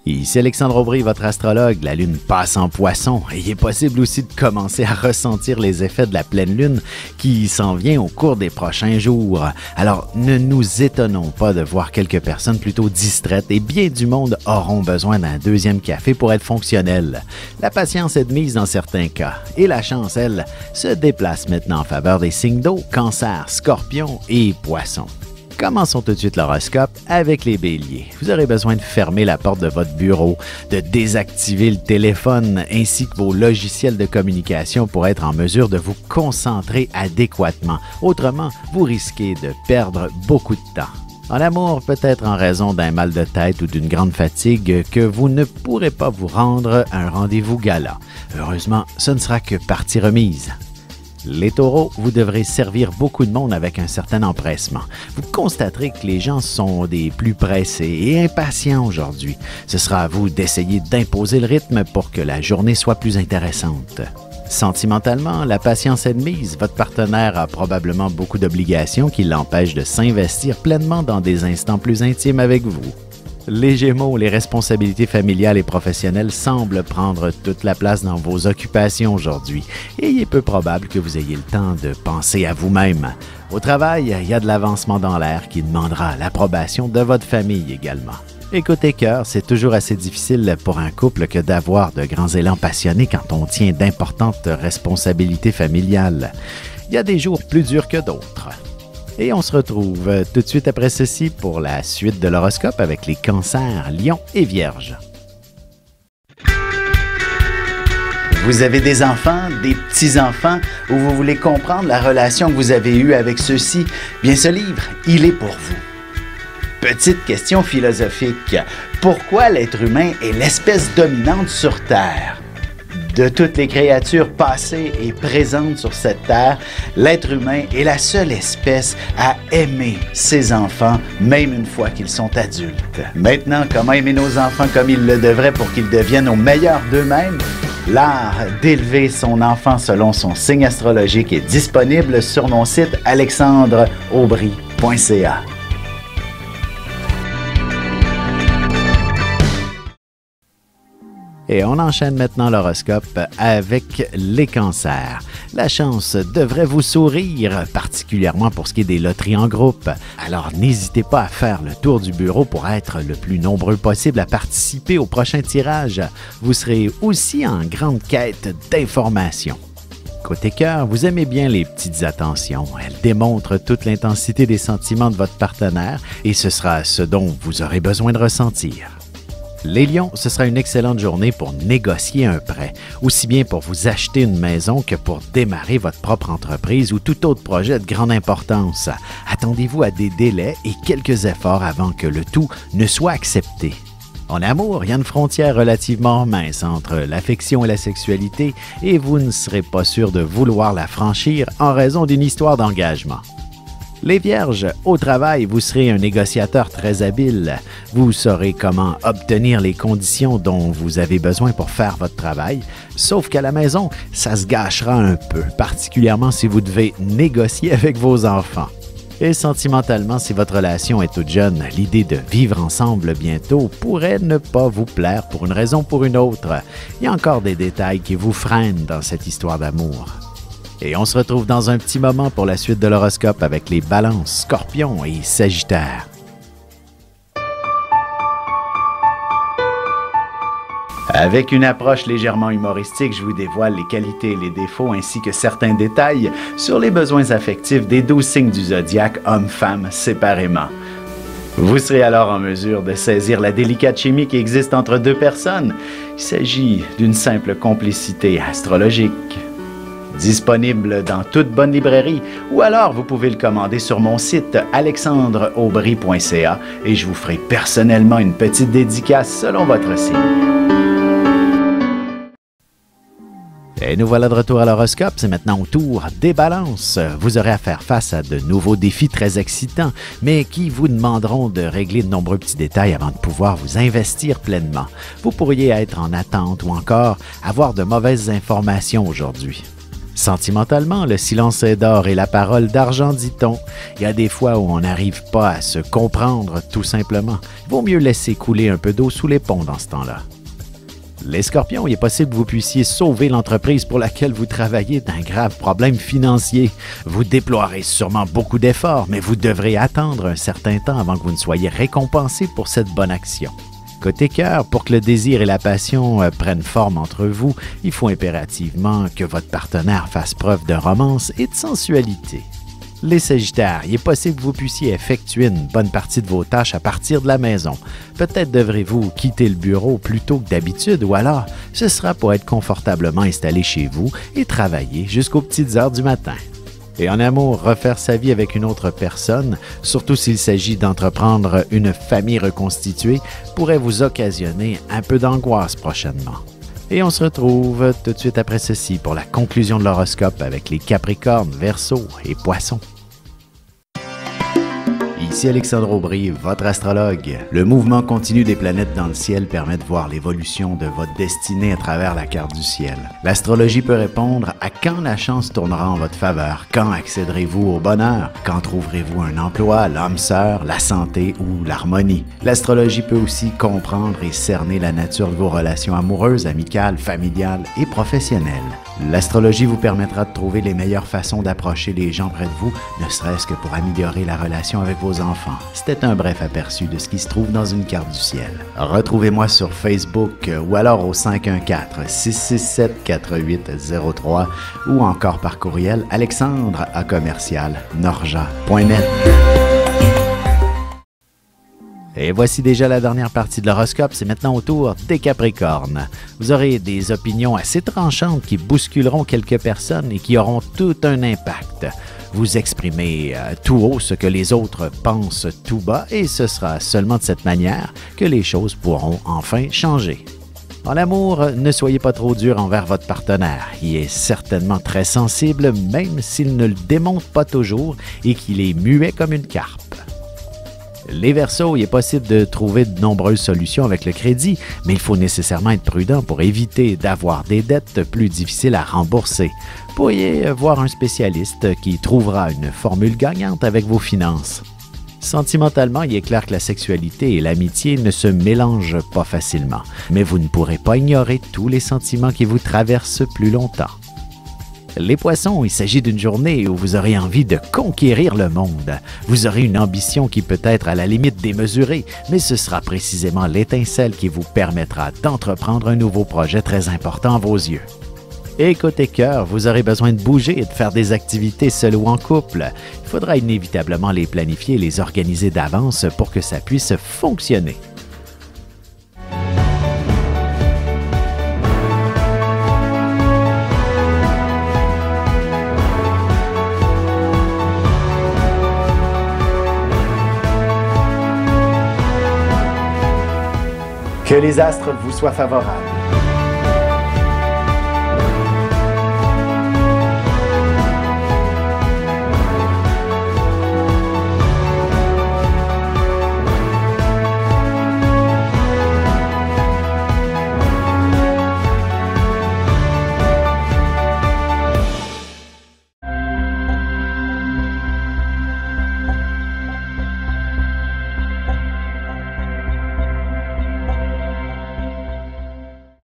Ici Alexandre Aubry, votre astrologue. La lune passe en poisson et il est possible aussi de commencer à ressentir les effets de la pleine lune qui s'en vient au cours des prochains jours. Alors, ne nous étonnons pas de voir quelques personnes plutôt distraites et bien du monde auront besoin d'un deuxième café pour être fonctionnels. La patience est de mise dans certains cas et la chance, elle, se déplace maintenant en faveur des signes d'eau, Cancer, Scorpion et Poisson. Commençons tout de suite l'horoscope avec les béliers. Vous aurez besoin de fermer la porte de votre bureau, de désactiver le téléphone ainsi que vos logiciels de communication pour être en mesure de vous concentrer adéquatement. Autrement, vous risquez de perdre beaucoup de temps. En amour, peut-être en raison d'un mal de tête ou d'une grande fatigue, que vous ne pourrez pas vous rendre à un rendez-vous gala. Heureusement, ce ne sera que partie remise. Les taureaux, vous devrez servir beaucoup de monde avec un certain empressement. Vous constaterez que les gens sont des plus pressés et impatients aujourd'hui. Ce sera à vous d'essayer d'imposer le rythme pour que la journée soit plus intéressante. Sentimentalement, la patience est de mise. Votre partenaire a probablement beaucoup d'obligations qui l'empêchent de s'investir pleinement dans des instants plus intimes avec vous. Les Gémeaux, les responsabilités familiales et professionnelles semblent prendre toute la place dans vos occupations aujourd'hui et il est peu probable que vous ayez le temps de penser à vous-même. Au travail, il y a de l'avancement dans l'air qui demandera l'approbation de votre famille également. Et côté cœur, c'est toujours assez difficile pour un couple que d'avoir de grands élans passionnés quand on tient d'importantes responsabilités familiales. Il y a des jours plus durs que d'autres. Et on se retrouve tout de suite après ceci pour la suite de l'horoscope avec les cancers, lions et vierges. Vous avez des enfants, des petits-enfants, ou vous voulez comprendre la relation que vous avez eue avec ceux-ci? Bien, ce livre, il est pour vous. Petite question philosophique. Pourquoi l'être humain est l'espèce dominante sur Terre? De toutes les créatures passées et présentes sur cette terre, l'être humain est la seule espèce à aimer ses enfants, même une fois qu'ils sont adultes. Maintenant, comment aimer nos enfants comme ils le devraient pour qu'ils deviennent au meilleur d'eux-mêmes? L'art d'élever son enfant selon son signe astrologique est disponible sur mon site alexandreaubry.ca. Et on enchaîne maintenant l'horoscope avec les cancers. La chance devrait vous sourire, particulièrement pour ce qui est des loteries en groupe. Alors n'hésitez pas à faire le tour du bureau pour être le plus nombreux possible à participer au prochain tirage. Vous serez aussi en grande quête d'informations. Côté cœur, vous aimez bien les petites attentions. Elles démontrent toute l'intensité des sentiments de votre partenaire et ce sera ce dont vous aurez besoin de ressentir. Les lions, ce sera une excellente journée pour négocier un prêt, aussi bien pour vous acheter une maison que pour démarrer votre propre entreprise ou tout autre projet de grande importance. Attendez-vous à des délais et quelques efforts avant que le tout ne soit accepté. En amour, il y a une frontière relativement mince entre l'affection et la sexualité et vous ne serez pas sûr de vouloir la franchir en raison d'une histoire d'engagement. Les vierges, au travail, vous serez un négociateur très habile. Vous saurez comment obtenir les conditions dont vous avez besoin pour faire votre travail, sauf qu'à la maison, ça se gâchera un peu, particulièrement si vous devez négocier avec vos enfants. Et sentimentalement, si votre relation est toute jeune, l'idée de vivre ensemble bientôt pourrait ne pas vous plaire pour une raison ou pour une autre. Il y a encore des détails qui vous freinent dans cette histoire d'amour. Et on se retrouve dans un petit moment pour la suite de l'horoscope avec les balances, scorpions et sagittaires. Avec une approche légèrement humoristique, je vous dévoile les qualités et les défauts ainsi que certains détails sur les besoins affectifs des 12 signes du zodiaque, hommes-femmes séparément. Vous serez alors en mesure de saisir la délicate chimie qui existe entre deux personnes. Il s'agit d'une simple complicité astrologique. Disponible dans toute bonne librairie ou alors vous pouvez le commander sur mon site alexandreaubry.ca et je vous ferai personnellement une petite dédicace selon votre signe. Et nous voilà de retour à l'horoscope, c'est maintenant au tour des balances. Vous aurez à faire face à de nouveaux défis très excitants, mais qui vous demanderont de régler de nombreux petits détails avant de pouvoir vous investir pleinement. Vous pourriez être en attente ou encore avoir de mauvaises informations aujourd'hui. Sentimentalement, le silence est d'or et la parole d'argent, dit-on. Il y a des fois où on n'arrive pas à se comprendre, tout simplement. Il vaut mieux laisser couler un peu d'eau sous les ponts dans ce temps-là. Les Scorpions, il est possible que vous puissiez sauver l'entreprise pour laquelle vous travaillez d'un grave problème financier. Vous déploierez sûrement beaucoup d'efforts, mais vous devrez attendre un certain temps avant que vous ne soyez récompensé pour cette bonne action. Côté cœur, pour que le désir et la passion prennent forme entre vous, il faut impérativement que votre partenaire fasse preuve de romance et de sensualité. Les Sagittaires, il est possible que vous puissiez effectuer une bonne partie de vos tâches à partir de la maison. Peut-être devrez-vous quitter le bureau plus tôt que d'habitude ou alors ce sera pour être confortablement installé chez vous et travailler jusqu'aux petites heures du matin. Et en amour, refaire sa vie avec une autre personne, surtout s'il s'agit d'entreprendre une famille reconstituée, pourrait vous occasionner un peu d'angoisse prochainement. Et on se retrouve tout de suite après ceci pour la conclusion de l'horoscope avec les Capricornes, Verseaux et Poissons. Ici Alexandre Aubry, votre astrologue. Le mouvement continu des planètes dans le ciel permet de voir l'évolution de votre destinée à travers la carte du ciel. L'astrologie peut répondre à quand la chance tournera en votre faveur, quand accéderez-vous au bonheur, quand trouverez-vous un emploi, l'âme sœur, la santé ou l'harmonie. L'astrologie peut aussi comprendre et cerner la nature de vos relations amoureuses, amicales, familiales et professionnelles. L'astrologie vous permettra de trouver les meilleures façons d'approcher les gens près de vous, ne serait-ce que pour améliorer la relation avec vos enfants. C'était un bref aperçu de ce qui se trouve dans une carte du ciel. Retrouvez-moi sur Facebook ou alors au 514-667-4803 ou encore par courriel alexandre@norja.net. Et voici déjà la dernière partie de l'horoscope, c'est maintenant au tour des Capricornes. Vous aurez des opinions assez tranchantes qui bousculeront quelques personnes et qui auront tout un impact. Vous exprimez tout haut ce que les autres pensent tout bas et ce sera seulement de cette manière que les choses pourront enfin changer. En amour, ne soyez pas trop dur envers votre partenaire. Il est certainement très sensible, même s'il ne le démontre pas toujours et qu'il est muet comme une carpe. Les Verseaux, il est possible de trouver de nombreuses solutions avec le crédit, mais il faut nécessairement être prudent pour éviter d'avoir des dettes plus difficiles à rembourser. Vous pourriez voir un spécialiste qui trouvera une formule gagnante avec vos finances. Sentimentalement, il est clair que la sexualité et l'amitié ne se mélangent pas facilement, mais vous ne pourrez pas ignorer tous les sentiments qui vous traversent plus longtemps. Les Poissons, il s'agit d'une journée où vous aurez envie de conquérir le monde. Vous aurez une ambition qui peut être à la limite démesurée, mais ce sera précisément l'étincelle qui vous permettra d'entreprendre un nouveau projet très important à vos yeux. Et côté cœur, vous aurez besoin de bouger et de faire des activités seul ou en couple. Il faudra inévitablement les planifier et les organiser d'avance pour que ça puisse fonctionner. Que les astres vous soient favorables.